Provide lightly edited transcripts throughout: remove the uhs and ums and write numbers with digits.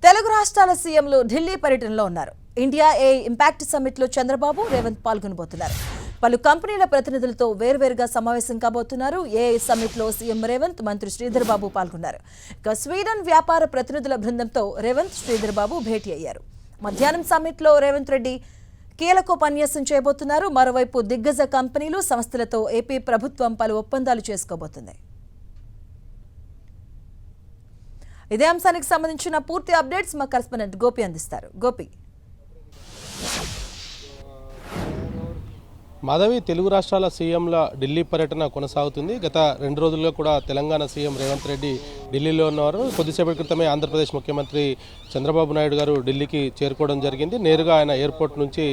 తెలుగు రాష్ట్రాల సీఎంలు ఢిల్లీ పర్యటనలో ఉన్నారు. ఇండియా ఏ ఇంపాక్ట్ సమ్మిట్ లో చంద్రబాబు, రేవంత్ పాల్గొనబోతున్నారు. పలు కంపెనీల ప్రతినిధులతో వేర్వేరుగా సమావేశం కాబోతున్నారు. ఏ సమ్మిట్ లో సీఎం రేవంత్, మంత్రి శ్రీధర్ బాబు పాల్గొన్నారు. ఇక స్వీడన్ వ్యాపార ప్రతినిధుల బృందంతో రేవంత్, శ్రీధర్ బాబు భేటీ అయ్యారు. మధ్యాహ్నం సమ్మిట్ లో రేవంత్ రెడ్డి కీలకోపన్యాసం చేయబోతున్నారు. మరోవైపు దిగ్గజ కంపెనీలు, సంస్థలతో ఏపీ ప్రభుత్వం పలు ఒప్పందాలు చేసుకోబోతుంది. ఇదే అంశానికి సంబంధించిన పూర్తి అప్డేట్స్ మా కరెస్పాండెంట్ గోపి అందిస్తారు. గోపి. మాధవి, తెలుగు రాష్ట్రాల సీఎంల ఢిల్లీ పర్యటన కొనసాగుతుంది. గత 2 రోజుల్లో కూడా తెలంగాణ సీఎం రేవంత్ రెడ్డి ఢిల్లీలో ఉన్నారు. కొద్దిసేపటి క్రితమే ఆంధ్రప్రదేశ్ ముఖ్యమంత్రి చంద్రబాబు నాయుడు గారు ఢిల్లీకి చేరుకోవడం జరిగింది. నేరుగా ఆయన ఎయిర్పోర్ట్ నుంచి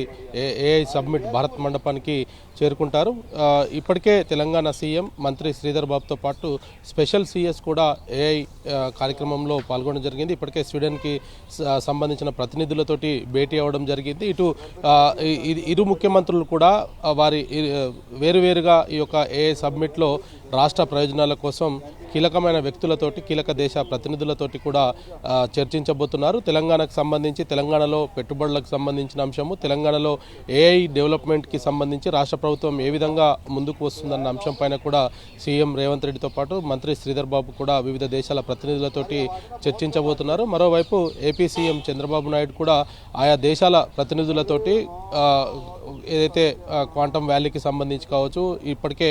ఏఐ సబ్మిట్ భారత్ మండపానికి చేరుకుంటారు. ఇప్పటికే తెలంగాణ సీఎం మంత్రి శ్రీధర్ బాబుతో పాటు స్పెషల్ సిఎస్ కూడా ఏఐ కార్యక్రమంలో పాల్గొనడం జరిగింది. ఇప్పటికే స్వీడన్కి సంబంధించిన ప్రతినిధులతోటి భేటీ అవ్వడం జరిగింది. ఇటు ఇరు ముఖ్యమంత్రులు కూడా వారి వేరువేరుగా ఈ యొక్క ఏఐ సబ్మిట్లో రాష్ట్ర ప్రయోజనాల కోసం కీలకమైన వ్యక్తులతోటి, కీలక దేశ ప్రతినిధులతోటి కూడా చర్చించబోతున్నారు. తెలంగాణకు సంబంధించి, తెలంగాణలో పెట్టుబడులకు సంబంధించిన అంశము, తెలంగాణలో ఏఐ డెవలప్మెంట్కి సంబంధించి రాష్ట్ర ప్రభుత్వం ఏ విధంగా ముందుకు వస్తుందన్న అంశం పైన కూడా సీఎం రేవంత్ రెడ్డితో పాటు మంత్రి శ్రీధర్ బాబు కూడా వివిధ దేశాల ప్రతినిధులతోటి చర్చించబోతున్నారు. మరోవైపు ఏపీ సీఎం చంద్రబాబు నాయుడు కూడా ఆయా దేశాల ప్రతినిధులతోటి ఏదైతే క్వాంటమ్ వ్యాలీకి సంబంధించి కావచ్చు, ఇప్పటికే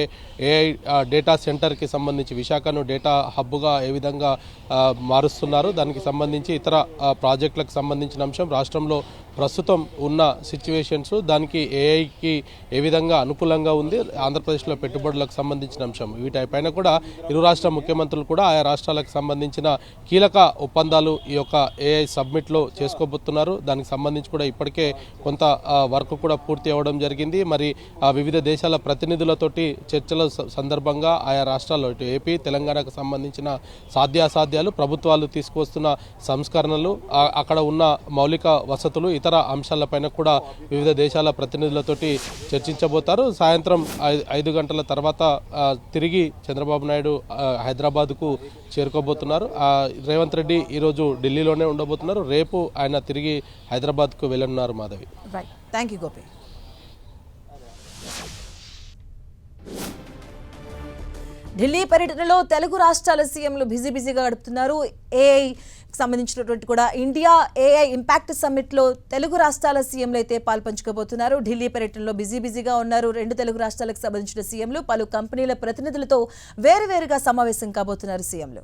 ఏఐ డేటా సెంటర్కి సంబంధించి విశాఖను డేటా హబ్గా ఏ విధంగా మారుస్తున్నారు, దానికి సంబంధించి ఇతర ప్రాజెక్టులకు సంబంధించిన అంశం, రాష్ట్రంలో ప్రస్తుతం ఉన్న సిచ్యువేషన్స్, దానికి ఏఐకి ఏ విధంగా అనుకూలంగా ఉంది, ఆంధ్రప్రదేశ్లో పెట్టుబడులకు సంబంధించిన అంశం, వీటిపైన కూడా ఇరు రాష్ట్ర ముఖ్యమంత్రులు కూడా ఆయా రాష్ట్రాలకు సంబంధించిన కీలక ఒప్పందాలు ఈ యొక్క ఏఐ సబ్మిట్లో చేసుకోబోతున్నారు. దానికి సంబంధించి కూడా ఇప్పటికే కొంత వర్క్ కూడా పూర్తి అవ్వడం జరిగింది. మరి వివిధ దేశాల ప్రతినిధులతోటి చర్చల సందర్భంగా ఆయా రాష్ట్రాల్లో, ఇటు ఏపీ, తెలంగాణకు సంబంధించిన సాధ్యాసాధ్యాలు, ప్రభుత్వాలు తీసుకువస్తున్న సంస్కరణలు, అక్కడ ఉన్న మౌలిక వసతులు, ఇతర అంశాలపైన కూడా వివిధ దేశాల ప్రతినిధులతోటి చర్చించబోతారు. సాయంత్రం 5 గంటల తర్వాత తిరిగి చంద్రబాబు నాయుడు హైదరాబాద్కు చేరుకోబోతున్నారు. రేవంత్ రెడ్డి ఈరోజు ఢిల్లీలోనే ఉండబోతున్నారు. రేపు ఆయన తిరిగి హైదరాబాద్కు వెళ్ళనున్నారు. మాధవి. Thank you Gopi. ఢిల్లీ పర్యటనలో తెలుగు రాష్ట్రాల సీఎంలు బిజీగా గడుపుతున్నారు. ఏఐ సంబంధించినటువంటి కూడా ఇండియా ఏఐ ఇంపాక్ట్ సమ్మిట్లో తెలుగు రాష్ట్రాల సీఎంలు అయితే పాల్పంచుకోబోతున్నారు. ఢిల్లీ పర్యటనలో బిజీగా ఉన్నారు. 2 తెలుగు రాష్ట్రాలకు సంబంధించిన సీఎంలు, పలు కంపెనీల ప్రతినిధులతో వేరువేరుగా సమావేశం కాబోతున్నారు సీఎంలు.